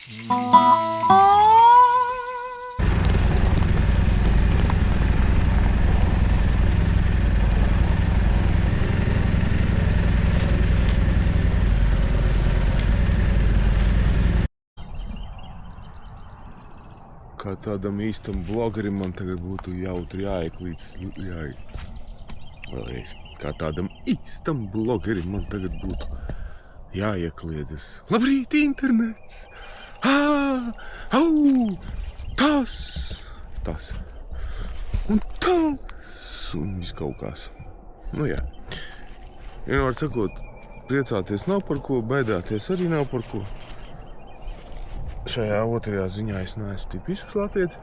Kā tādam īstam blogerim man tagad būtu jautri jāiek līdz Vēlreiz. Kā tādam īstam blogerim man tagad būtu jāiekliedzas. Labrīt, internets! Au! Tas! Un tas! Un viss kaut kās. Nu jā. Vienmēr sakot, priecāties nav par ko, baidāties arī nav par ko. Šajā otrajā ziņā es neesmu tipisks latietis.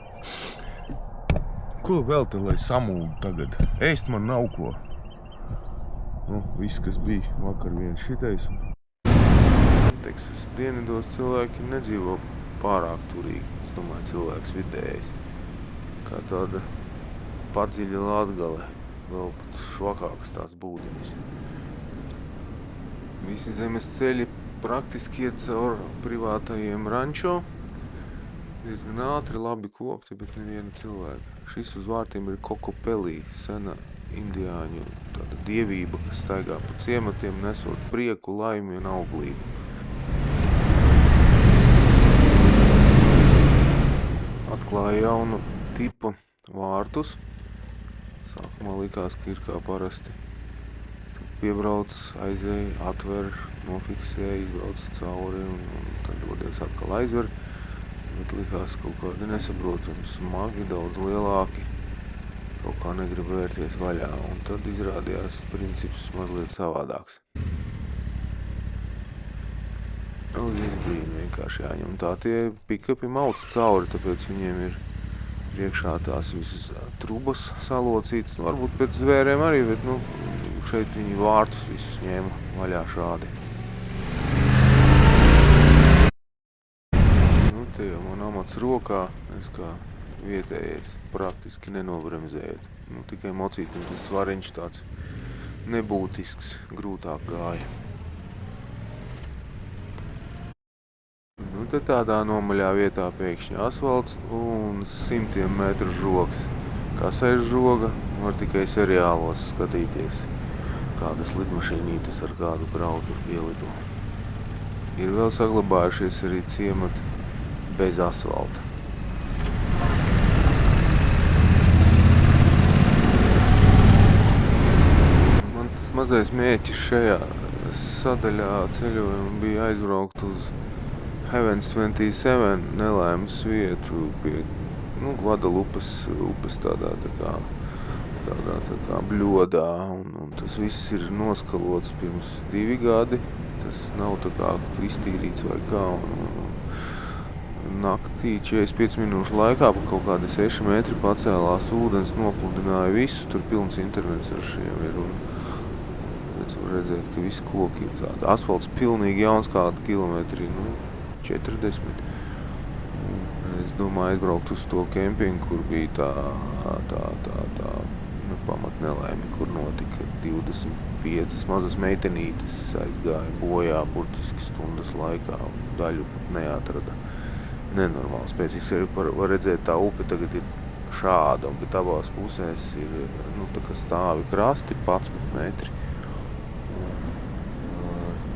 Ko vēl te, lai samūdu tagad? Ēst man nav ko. Nu, viss, kas bija vakar viens šitais. Teksas dienvidos cilvēki nedzīvo pārāk turīgi. Es domāju, cilvēks vidējais. Kā tāda padziļa Latgale. Vēl pat švakākas tās būdeņas. Visi zemes ceļi praktiski iet caur privātajiem rančo. Diezgan ātri, labi kopti, bet neviena cilvēka. Šis uz vārtiem ir Kokopelī, sena indiāņu tāda dievība, kas staigā pa ciematiem, nesot prieku, laimi un auglību. Atklāja jaunu tipa vārtus. Sākumā likās, ka ir kā parasti. Piebrauc, aizēja, atver, nofiksēja, izbrauc cauri un tad dodies atkal aizver. Bet likās kaut kādi nesaprotami, smagi, daudz lielāki. Kaut kā negrib vērties vaļā. Un tad izrādījās princips mazliet savādāks. Izbrīni vienkārši jāņem. Tā tie pikapi mauc cauri, tāpēc viņiem ir priekšā tās visas trubas salocītas. Varbūt pēc zvēriem arī, bet šeit viņi vārtus visus ņēma vaļā šādi. Te jau man amats rokā, es kā vietējais praktiski nenobremzējot. Tikai mocītam tas svariņš tāds nebūtisks, grūtāk gāja. Te tādā nomaļā vietā pēkšņi asfalts un 100 metru žogs. Kā sēž žoga, var tikai seriālos skatīties. Kādas lidmašīnītes ar kādu krautu pielido. Ir vēl saglabājušies arī ciemati bez asfalta. Mans mazais mērķis šajā sadaļā ceļojuma bija aizbraukt uz Heavens 27 nelaimes vietu pie Gvadalupas upes tādā bļodā, un tas viss ir noskalots pirms 2 gadi. Tas nav tā kā iztīrīts vai kā, un naktī 45 minūšu laikā pa kaut kādi 6 metri pacēlās ūdens, nopludināja visu, tur pilns intervenceršiem ir, un pēc var redzēt, ka visi koki ir tādi. Asfalts pilnīgi jauns, kādi kilometri, 40. Es domāju aizbraukt uz to kempingu, kur bija tā pamat nelaime, kur notika 25 mazas meitenītes aizgāja bojā burtiski stundas laikā, un daļu pat neatrada. Nenormāli spēcīgs. Var redzēt, tā upe tagad ir šāda, bet abās pusēs ir tā kā stāvi krasti, 11 metri.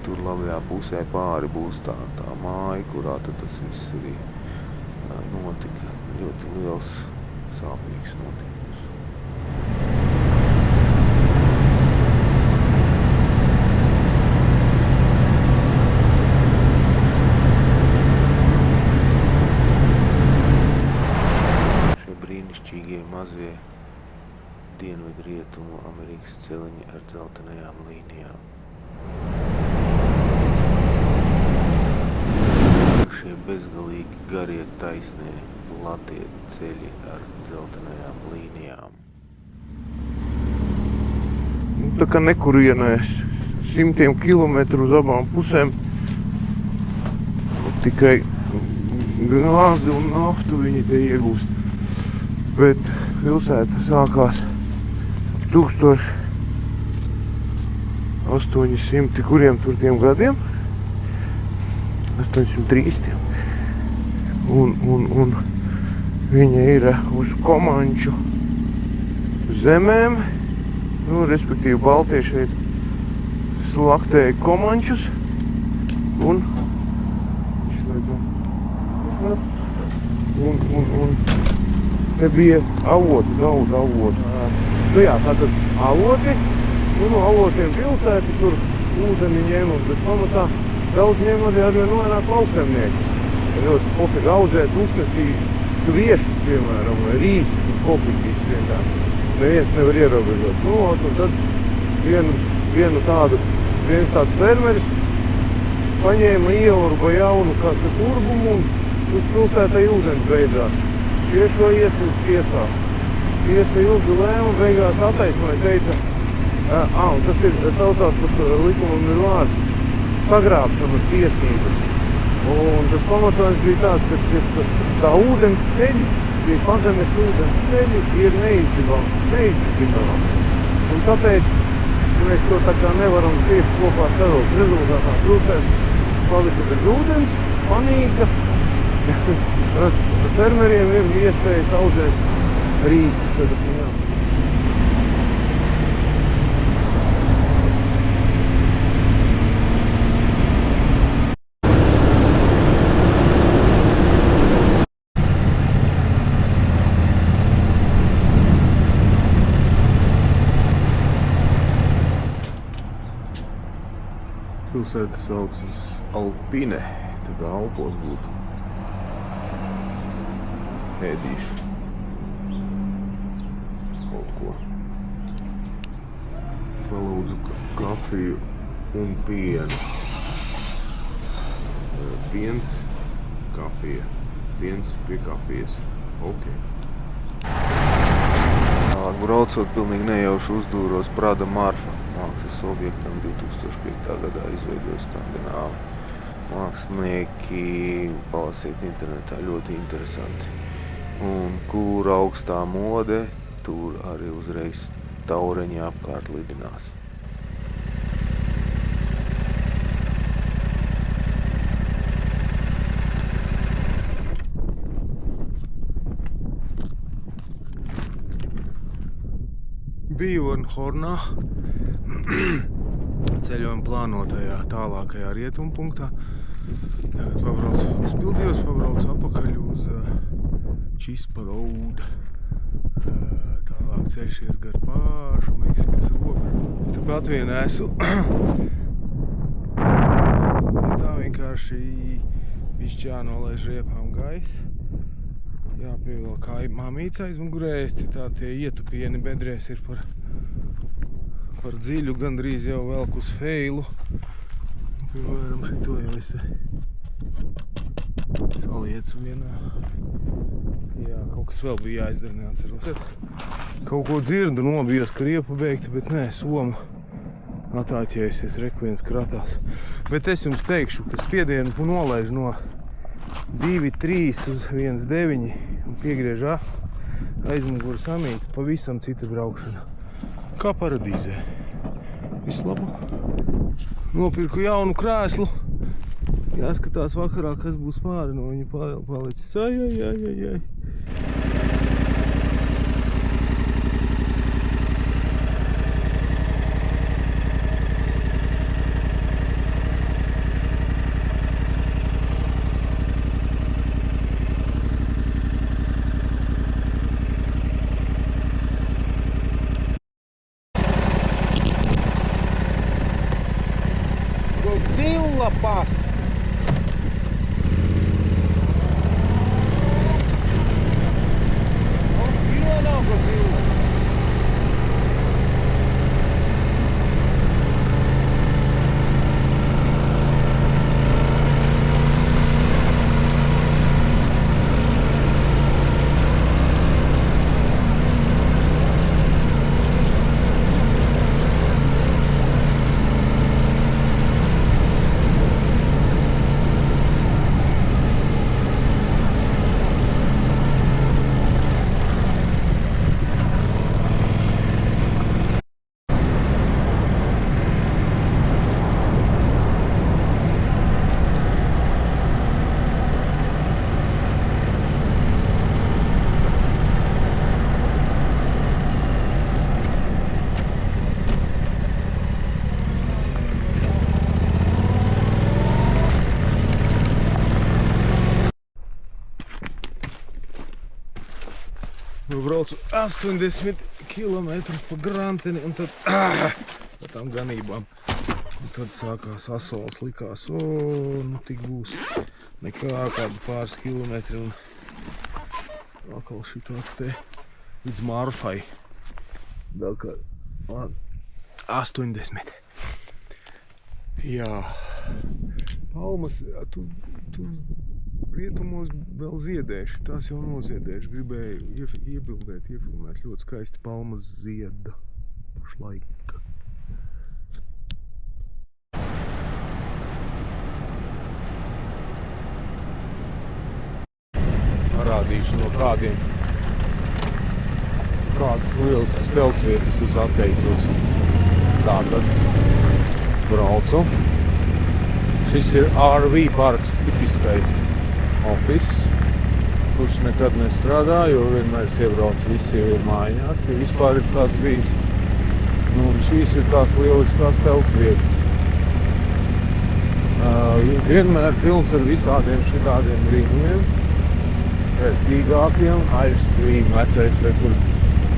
Tur labajā pusē pāri būs tā māja, kurā tad tas viss arī notika. Ļoti liels, sāpīgs notikums. Šie brīnišķīgie mazie Dienvidrietumu Amerikas celiņi ar dzeltenajām līnijām. Šie bezgalīgi garie taisnie latie ceļi ar dzeltenajām līnijām. Tā kā nekurienēs 100 kilometru uz abām pusēm, tikai gāzi un naftu viņi te iegūst. Bet pilsēta sākās 1800 kuriem tur tiem gadiem? 830. Un viņa ir uz Komanču zemēm, nu, respektīvi Baltieši šeit slaktēja Komančus, un te bija avoti, daudz avotu. Nu jā, tātad avoti, nu no avotiem pilsēti, tur ūdeni ņēma, bet pamatā daudz ņēma arī nonāk lauksaimnieki. Ļoti pofīgi audzēt tūkstnesī kviešus, piemēram, vai rīsus un pofigīs vienkārši. Neviens nevar ierobežot. Nu, un tad viens tāds fermeris paņēma ieurba jaunu, kā saka, urbumu un uz pilsētai ūdens beidzās. Tiešo iesilds tiesā. Tiesa ilgi lēma, beigās attaisnoja, teica, un tas ir, saucās pat likumam ir vārds, sagrābšanas tiesības. Un tad pamatojums bija tāds, ka tā ūdens ceļi, tie pazemes ūdens ceļi ir neizdibami. Un tāpēc mēs to tā kā nevaram tieši kopā savilkt. Rezultātā pilsēta palika bez ūdens, panīka. Fermeriem ir iespējas audzēt rīkus tagad, jā. Pilsēta saucas Alpine, tā kā Alpos būtu. Ēdīšu kaut ko. Palūdzu kafiju un pienu. Piens, kafija. Piens pie kafijas. Ok. Braucot pilnīgi nejauši uzdūros Prada Marfa mākslas objektam 2005. gadā izveidoja skandināvi mākslinieki, palasīt internetā ļoti interesanti. Un kur augstā mode, tur arī uzreiz taureņi apkārt lidinās. Biju Hornā, ceļojuma plānotajā tālākajā rietumpunktā. Tagad uzpildījos, pabraucu apakaļ uz Čispa Road. Tālāk ceļšies gar pašu Meksikas robežu. Tāpat vien esmu. Tā vienkārši bišķi jānolaiž riepām gaisa. Jāpievēl kā mamīca aizmugurē, citādi tie ietupieni bedrēs ir par dziļu, gandrīz jau velk uz feilu. Piemēram, šito jau es saliecu vienā. Jā, kaut kas vēl bija jāizdara, neatceros. Kaut ko dzirdu, nobijos, ka riepa beigta, bet nē, soma atāķējusies, reku viens kratās. Bet es jums teikšu, ka spiedienu nolaiž no 2,3 uz 1,9 un piegriež aizmuguru samīti, pavisam cita braukšana. Kā paradīzē. Visu labu. Nopirku jaunu krēslu. Jāskatās vakarā, kas būs pāri no viņa palicis. Ai. Godzilla Pass. braucu 80 km pa Granteni un tad pa tām ganībām. Un tad sākās asols, likās, nu tik būs nekā kādu pāris kilometri un atkal šitāds te līdz Marfai. Vēl kā 80. Jā, palmas, tu rietumos vēl ziedēši, tās jau noziedēši. Gribēju iebildēt, iefilmēt, ļoti skaisti palmas zieda pašlaik. Parādīšu no kādas lieliskas teltsvietas es atteicos. Tātad braucu. Šis ir RV parks, tipiskais office, kurš nekad nestrādā, jo vienmēr es iebraucu visi jau ir mājās, ja vispār ir tāds bijis. Nu, šīs ir tās lieliskās teltsvietas. Vienmēr pilns ar visādiem šitādiem brīnumiem, vērtīgākiem, Airstream vecais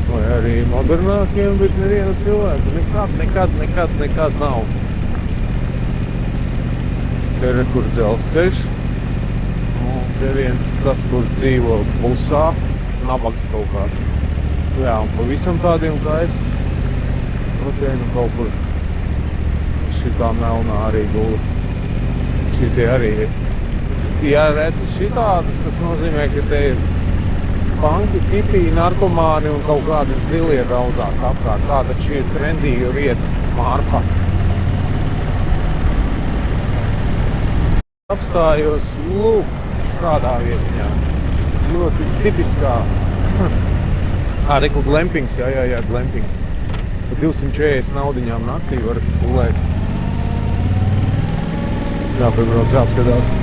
vai arī modernākiem, bet neviena cilvēka nekad nav. Te ir kur dzelzceļš, un te viens tas, kurš dzīvo busā, nabags kaut kāds. Jā, un pavisam tādiem kā es, te nu kaut kur šitā melnā arī gula. Šitie arī ir. Ja redzu šitādas, tas nozīmē, ka te ir panki, tipī, narkomāni un kaut kādi zilie rauzās apkārt. Tā taču ir trendīga vieta, Marfa. Apstājos, lūk, šādā vietiņā. Ļoti tipiskā. Reku glampings, jā, glampings. Pa 240 naudiņām naktī var gulēt. Jāpiebrauc, jāapskatās.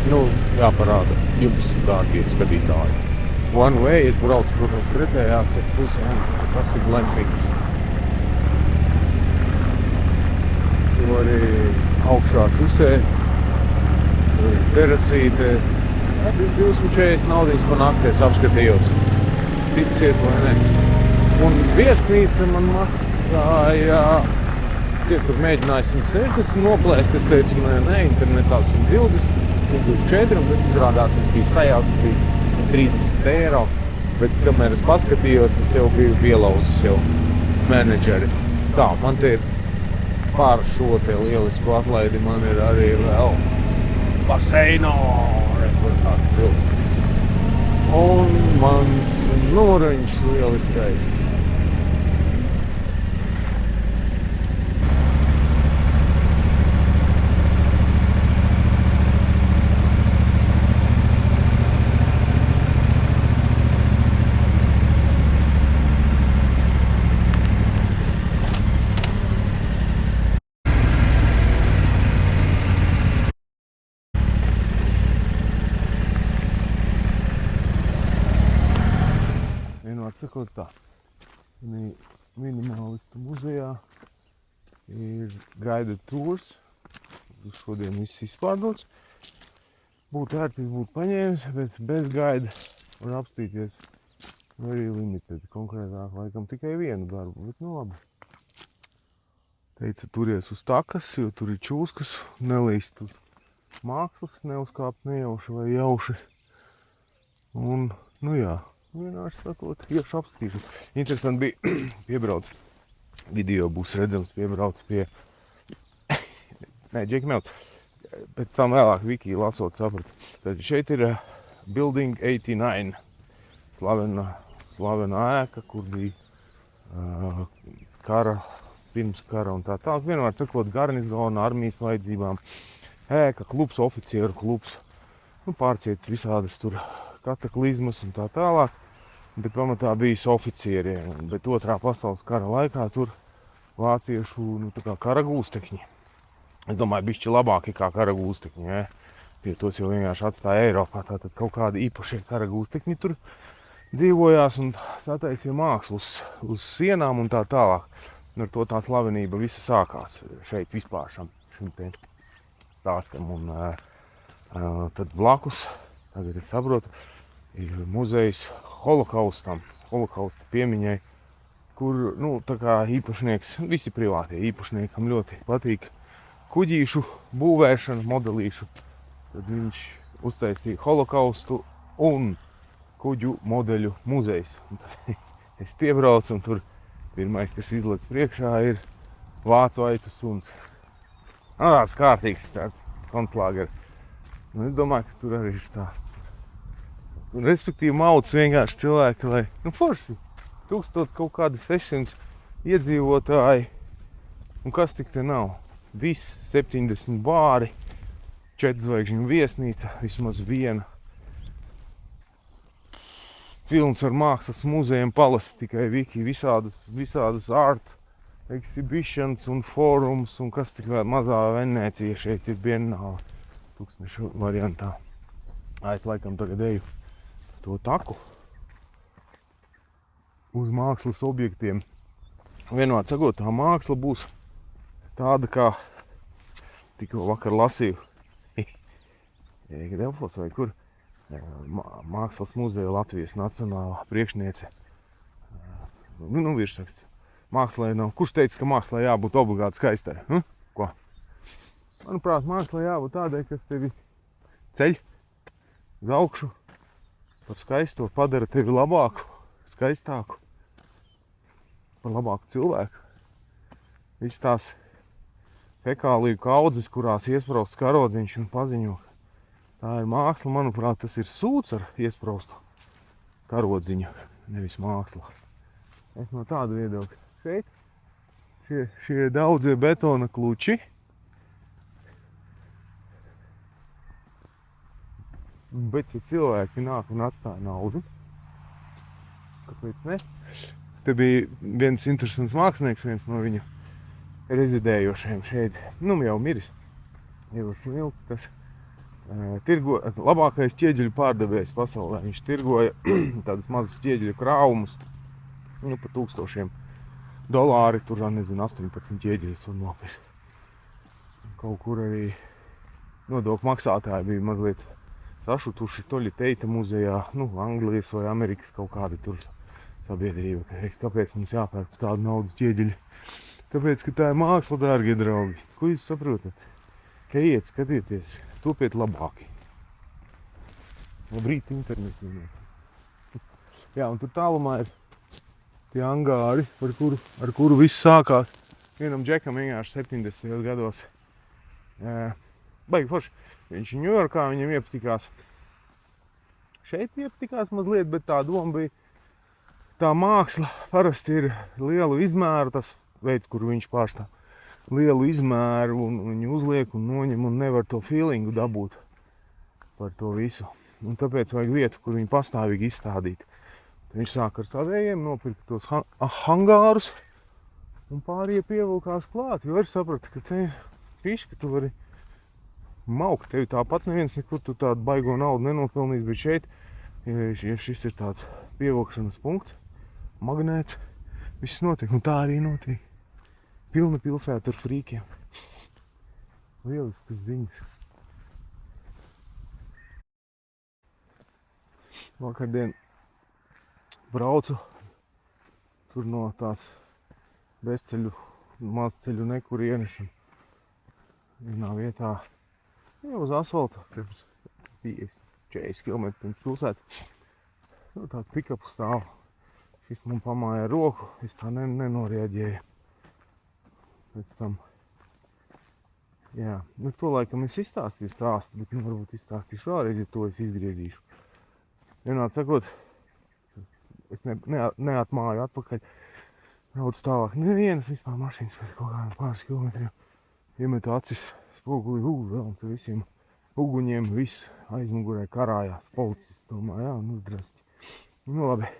Nu, jāparāda jums, dārgie skatītāji. One way es braucu, protams, pretējā pusē, un tas ir glampings. Tu arī augšā pusē, terasīte. 240 naudīs pa nakti es apskatījos. Ticiet vai ne. Un viesnīca man maksāja, tur mēģināja 160 noplēst, es teicu, nē, internetā 120. 124, bet izrādās, es biju sajaucis, bija 130 eiro, bet kamēr es paskatījos, es jau biju pielauzus jau menedžeri. Tā, man te ir pār šo te lielisku atlaidi, man ir arī vēl baseino, kur tāds silts. Un mans noriņš lieliskais. Sakot tā, minimalistu muzejā ir guided tours, šodien viss izpārdots. Būtu ērti, būtu paņēmis, bet bez gaida var apstīties very limited, konkrētāk laikam tikai vienu darbu, bet nu labi. Teica, turies uz takas, jo tur ir čūskas, nelīst uz mākslas, neuzkāpt nejauši vai jauši. Un, nu jā. Vienkārši sakot, iešu apskatīšu. Interesanti bija piebrauc, video būs redzams, piebrauc pie, Džekmelt, pēc tam vēlāk Wiki lasot saprat. Tad šeit ir Building 89, slavena ēka, kur bija kara, pirms kara un tā tālāk. Vienmēr sakot, garnizona, armijas vajadzībām, ēka, klubs, oficieru klubs, nu pārciet visādas tur kataklizmas un tā tālāk. Bet pamatā bijis oficieriem, bet otrā pasaules kara laikā tur vāciešu, nu tā kā kara gūstekņi. Es domāju, bišķi labāki kā kara gūstekņi, ja? Tie tos jau vienkārši atstāja Eiropā, tātad kaut kādi īpašie kara gūstekņi tur dzīvojās un sataisīja mākslas uz sienām un tā tālāk. Un ar to tā slavenība visa sākās šeit vispār šim te stāstam un tad blakus, tagad es saprotu, ir muzejs holokaustam, holokausta piemiņai, kur, tā kā īpašnieks, visi privātie īpašniekam ļoti patīk kuģīšu būvēšana, modelīšu. Tad viņš uztaisīja holokaustu un kuģu modeļu muzejs. Es piebraucu un tur pirmais, kas izlec priekšā, ir vācu aitu suns. Tāds kārtīgs tāds koncentrāgers. Es domāju, ka tur arī ir stāsts. Un, respektīvi, mauc vienkārši cilvēki, lai, forši, 1000 kaut kādi 600 iedzīvotāji, un kas tik te nav? Viss 70 bāri, 4 zvaigžņu viesnīca, vismaz viena. Pilns ar mākslas muzejiem, palasi tikai viki, visādas art exhibitions un fórums, un kas tik vēl mazā Venecija šeit ir biennāla tūkstnešu variantā. Es laikam tagad eju to taku uz mākslas objektiem. Vienmēr sakot, tā māksla būs tāda, kā tikko vakar lasīju Delfos vai kur Mākslas muzeja Latvijas nacionālā priekšniece. Virsraksts. Mākslai nav. Kurš teica, ka mākslai jābūt obligāti skaistai? Ko? Manuprāt, mākslai jābūt tādai, kas tevi ceļ uz augšu, par skaisto padara tevi labāku, skaistāku, par labāku cilvēku. Viss tās fekāliju kaudzes, kurās iesprausts karodziņš un paziņo. Tā ir māksla, manuprāt, tas ir sūds ar iespraustu karodziņu, nevis māksla. Es no tāda viedokļa. Šeit šie daudzie betona kluči. Bet, ja cilvēki nāk un atstāja naudu, kāpēc ne? Te bija viens interesants mākslinieks, viens no viņa rezidējošiem šeit, jau miris. Ivars Smilts, kas labākais ķieģeļu pārdevējs pasaulē. Viņš tirgoja tādas mazas ķieģeļu krāvumus, pa $1000. Tur, nezinu, 18 ķieģeļus var nopirkt. Kaut kur arī nodokļu maksātāji bija mazliet sašutuši Toļa Teita muzejā, Anglijas vai Amerikas kaut kāda tur sabiedrība. Kāpēc mums jāpērk tādu naudu ķieģeļu? Tāpēc, ka tā ir māksla, dārgie draugi. Ko jūs saprotat? Ejiet, skatieties, topiet labāki. Labrīt, internetī. Jā, un tur tālumā ir tie angāri, ar kuru viss sākās. Vienam džekam vienkārši 70. gados. Baigi forši. Viņš Ņujorkā, viņam iepatikās. Šeit iepatikās mazliet, bet tā doma bija, tā māksla parasti ir lielu izmēru, tas veids, kur viņš pārstāv. Lielu izmēru un viņu uzliek un noņem un nevar to feelingu dabūt par to visu. Un tāpēc vajag vietu, kur viņu pastāvīgi izstādīt. Tad viņš sāk ar savējiem nopirkt tos hangārus un pārējie pievilkās klāt, jo es sapratu, ka te ir fiška, tu vari maukt. Tevi tāpat neviens nekur tu tādu baigo naudu nenopelnīs, bet šeit, ja šis ir tāds pievilkšanas punkts, magnēts, viss notiek, un tā arī notiek. Pilna pilsēta ar frīkiem. Lieliskas ziņas. Vakardien braucu tur no tās bezceļu, mazceļu nekurienes un vienā vietā jau uz asfalta, pirms 50-40 km pirms pilsētas. Tāds pikapu stāv. Šis man pamāja roku, es tā nenorēģēju. Pēc tam, jā, to laikam es izstāstīju stāstu, bet varbūt izstāstīšu vēlreiz, ja to es izgriezīšu. Vienādi sakot, es neatmāju atpakaļ, braucu tālāk, nevienas vispār mašīnas pēc kaut kādiem pāris kilometriem. Iemetu acis spoguli, vēl un tur visiem uguņiem, viss aizmugurē karājās, policists domā, jā, zdrasti. Labi,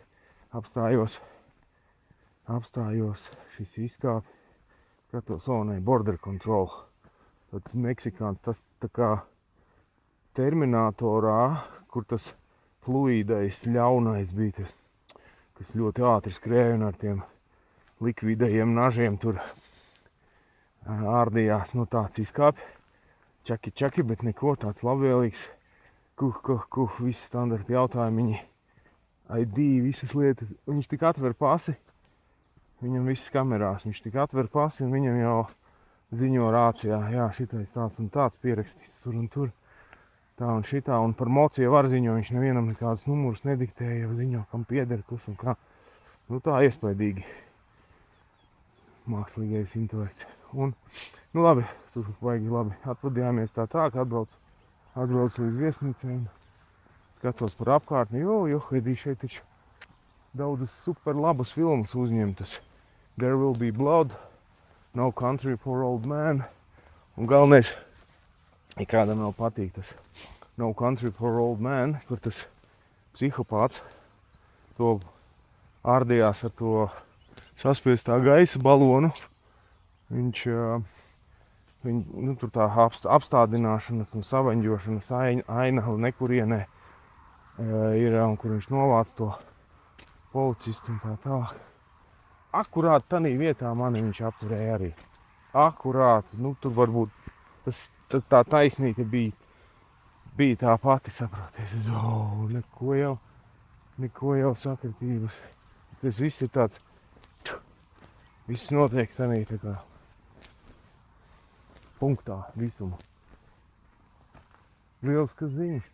apstājos, šis izkāp. Skatos, border control. Tāds meksikāns, tas tā kā Terminatorā, kur tas fluīdais ļaunais bija, kas ļoti ātri skrēja un ar tiem likvidējiem nažiem tur ārdījās, tāds izkāpi. Čaki, bet neko, tāds labvēlīgs. visi standarti jautājumi, ID, visas lietas. Viņš tik atver pasi, viņam viss kamerās, viņš tik atver pasi un viņam jau ziņo rācijā, jā, šitais tāds un tāds pierakstīts tur un tur. Tā un šitā, un par mociju var ziņo, viņš nevienam nekādas numurus nediktēja, jau ziņo, kam pieder, kus un kā. Nu tā iespaidīgi. Mākslīgais intelekts. Un, nu labi, tur baigi labi atvadījāmies tā, ka atbrauc līdz viesnīcai un skatos par apkārtni, jo, Haidī šeit taču daudzas super labas filmas uzņemtas. There Will Be Blood, No Country for Old Men, un galvenais, ja kādam vēl patīk tas No Country for Old Men, kur tas psihopāts to ārdījās ar to saspiestā gaisa balonu. Viņš, tur tā apstādināšanas un savaņģošanas aina nekurienē ir, un kur viņš novāc to policistu un tā tālāk. Akurāt tanī vietā mani viņš apturēja arī. Akurāt, nu tur varbūt tā taisnība bija tā pati, saproties. Neko jau sakritības. Tas viss ir tāds, viss notiek tanī tā kā punktā visuma. Lieliskas ziņas.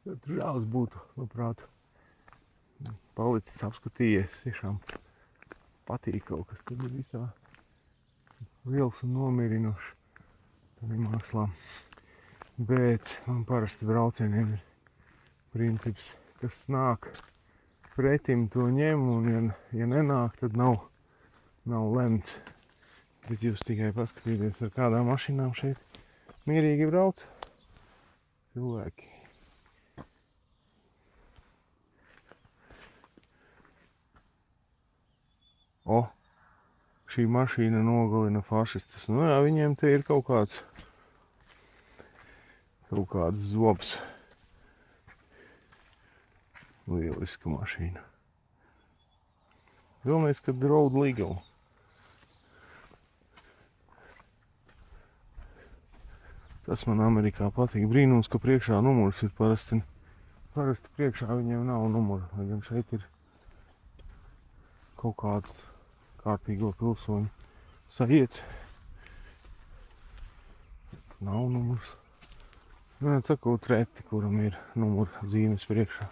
Tur žēls būtu, labprāt, palicis apskatījies, tiešām patīk kaut kas, kad ir visā liels un nomierinošs tādā mākslā. Bet man parasti braucieniem ir princips, kas nāk pretim to ņem, un ja nenāk, tad nav lemts. Bet jūs tikai paskatieties, ar kādām mašīnām šeit mierīgi brauc cilvēki. O, šī mašīna nogalina fašistus. Nu jā, viņiem te ir kaut kāds zobs. Lieliska mašīna. Galvenais, kad road legal. Tas man Amerikā patīk. Brīnums, ka priekšā numurs ir parasti priekšā viņiem nav numura. Lai gan šeit ir kaut kāds kārtīgo pilsoņu sajiet. Nav numurs. Viens sakot reti, kuram ir numura zīmes priekšā.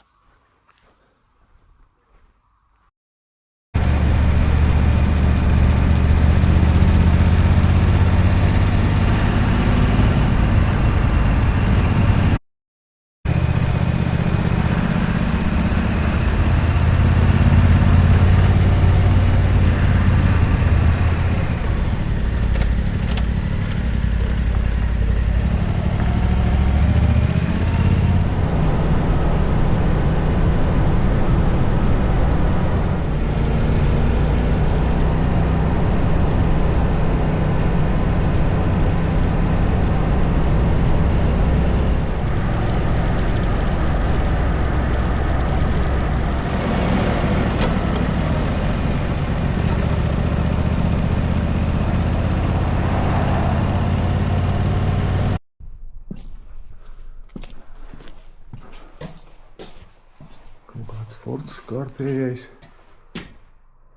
Fords kārtējais.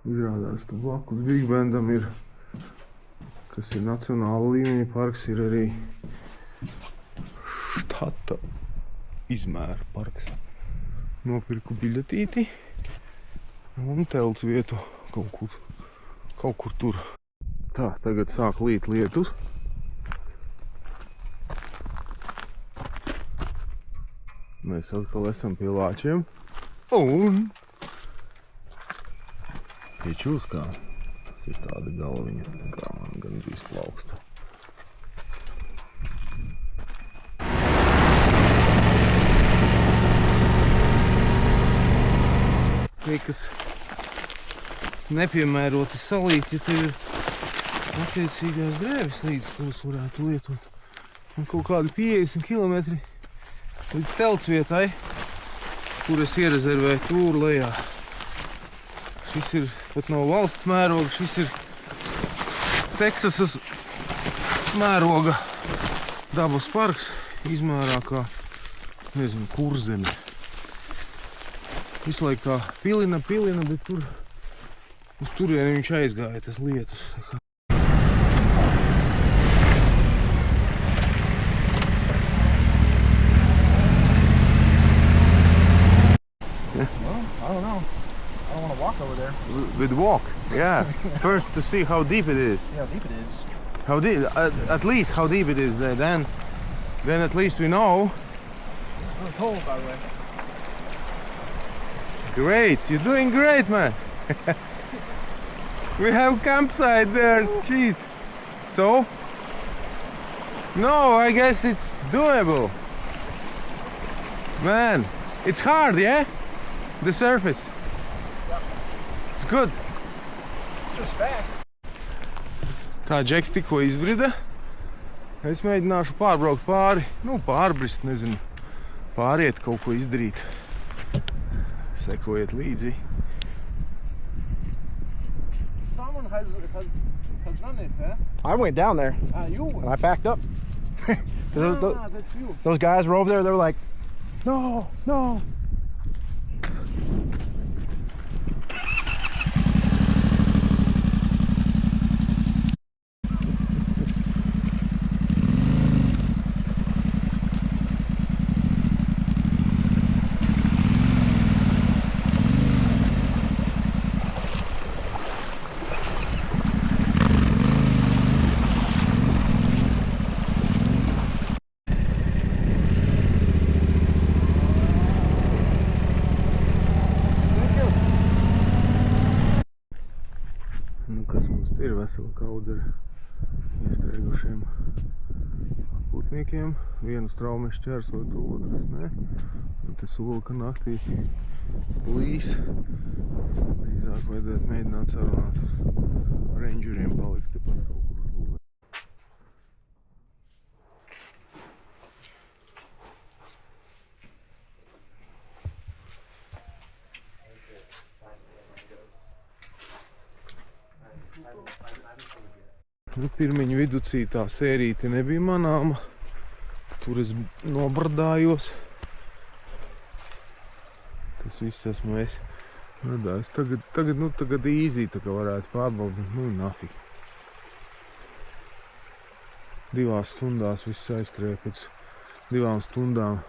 Izrādās, ka blakus Big Bandam ir, kas ir nacionāla līmeņa parks, ir arī štata izmēra parks. Nopirku biļetīti un telts vietu kaut kur tur. Tā, tagad sāk līt lietus. Mēs atkal esam pie Lāčiem. Un pie Čūskām. Tas ir tāda galviņa, kā man gan bija plauksta. Kas nepiemēroti salīt, ja tev ir attiecīgās drēvis līdz, kuras varētu lietot. Un kaut kādi 50 km līdz telts vietai, kur es ierezervēju tur lejā. Šis ir pat nav valsts mēroga, šis ir Teksasas mēroga dabas parks izmērā kā, nezinu, Kurzeme. Visu laiku tā pilina, bet tur uz turieni viņš aizgāja, tas lietus. Well, I don't know. I don't want to walk over there. With walk, yeah. First to see how deep it is. See how deep it is. How deep, at least how deep it is. Then at least we know. It's really cold, by the way. Great, you're doing great, man. We have campsite there. Jeez. So? No, I guess it's doable. Man, it's hard, yeah? The surface. It's good. It's just fast. Tā Džeks tikko izbrida. Es mēģināšu pārbraukt pāri. Nu, pārbrist, nezinu. Pāriet, kaut ko izdarīt. Sekojiet līdzi. Someone has done it, huh? I went down there. You went. And I backed up. That's you. Those guys were over there. They were like, no, no. Nu, kas mums te ir vesela kaudze ar iestrēgušiem putniekiem. Vienu straumi šķērsot, otrs ne. Un te solka naktī līs. Drīzāk vajadzētu mēģināt sarunāt ar rangeriem palikt tepat kaut kur uz būvē. Nu, pirmiņu viducī tā sērīte nebija manāma. Tur es nobardājos. Tas viss esmu es. Radājos. Tagad īzī tā kā varētu pārbaudīt. Nu, nafig. 2 stundās viss aizskrēja, pēc 2 stundām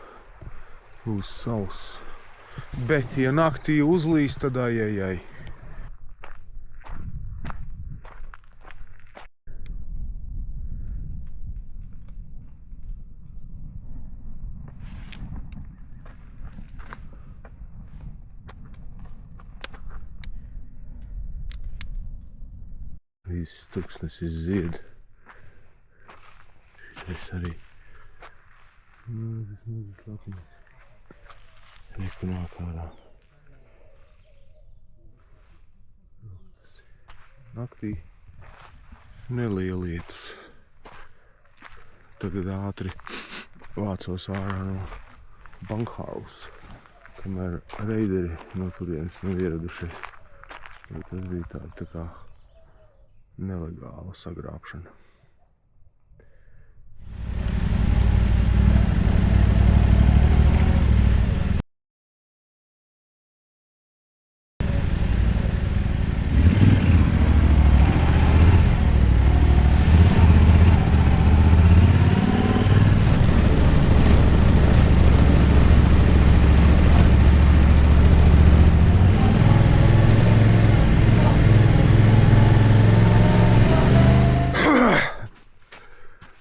būs sauss. Bet, ja naktī uzlīs, tad ajajai. Viss tuksnesis zied. Šitais arī. Tas mazas lapiņas. Reku nāk ārā. Naktī neliela lietus. Tagad ātri vācos ārā no Bankhaus, kamēr reideri no turienes nav ieradušies. Tas bija tāda tā kā nelegāla sagrābšana.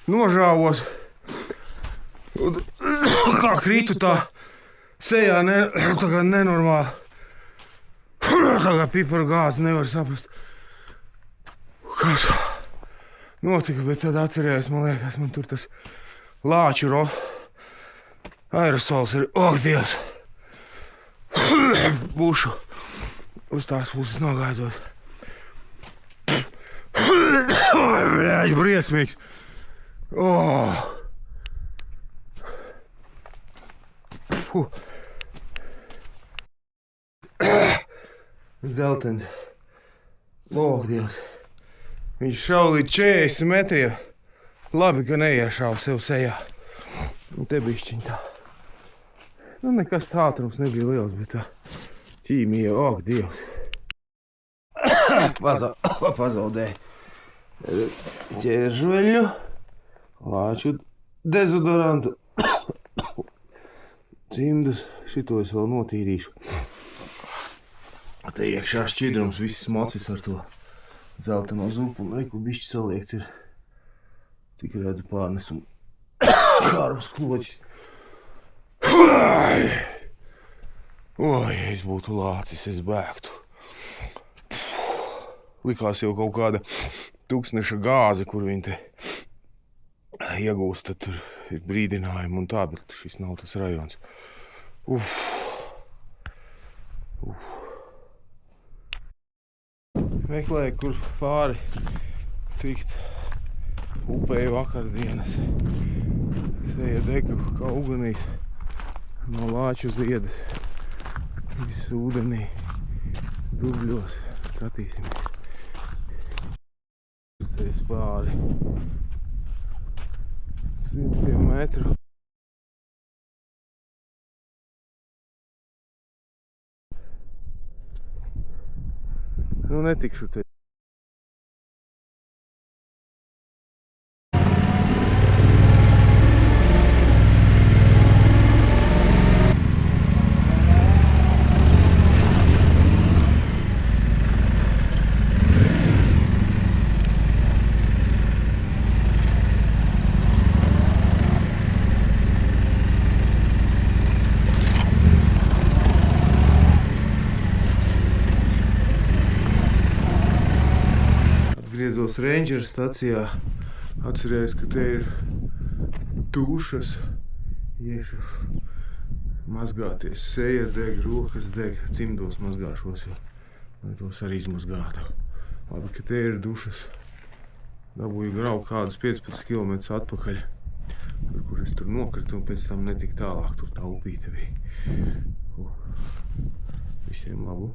Nožāvos. Kā kritu tā sejā tā nenormāli. Tā kā pipara gāzi nevar saprast. Kas notika, bet tad atcerējos, man liekas, man tur tas lāču aerosols ir. Ak, Dievs! Būšu uz tās puses nogaidot. Bļaļ, briesmīgs! Oh. Zeltens. Lūk, Dievs. Viņš šauj līdz 40 metriem. Labi, ka neiešāvu sev sejā. Un te bišķiņ tā. Nu, nekas tā ātrums nebija liels, bet tā ķīmija, ak, Dievs. Pazaudēju ķēržveļu, lāču dezodorantu, cimdus, šito es vēl notīrīšu. Te iekšā šķidrums, viss mocis ar to dzelteno zupu, un reku bišķi saliekts ir, cik redzu pārnesumu kārums kloķis. Oi, ja es būtu lācis, es bēgtu. Likās jau kaut kāda tūkstneša gāze, kur viņi te iegūst, tad tur ir brīdinājumi un tā, bet šis nav tas rajons. Meklēju, kur pāri tikt upēju vakardienas. Seja degu kā ugunīs no lāču ziedas. Viss ūdenī, dubļos, skatīsimies. Sejas pāri 100 metru. Nu, netikšu te. Atgriezos Ranger stacijā, atcerējos, ka te ir dušas, iešu mazgāties, seja deg, rokas deg, cimdos mazgāšos, jo lai tos arī izmazgātu. Labi, ka te ir dušas, dabūju grauku kādus 15 km atpakaļ, kur es tur nokritu un pēc tam netik tālāk, tur tā upīte bija. Visiem labu!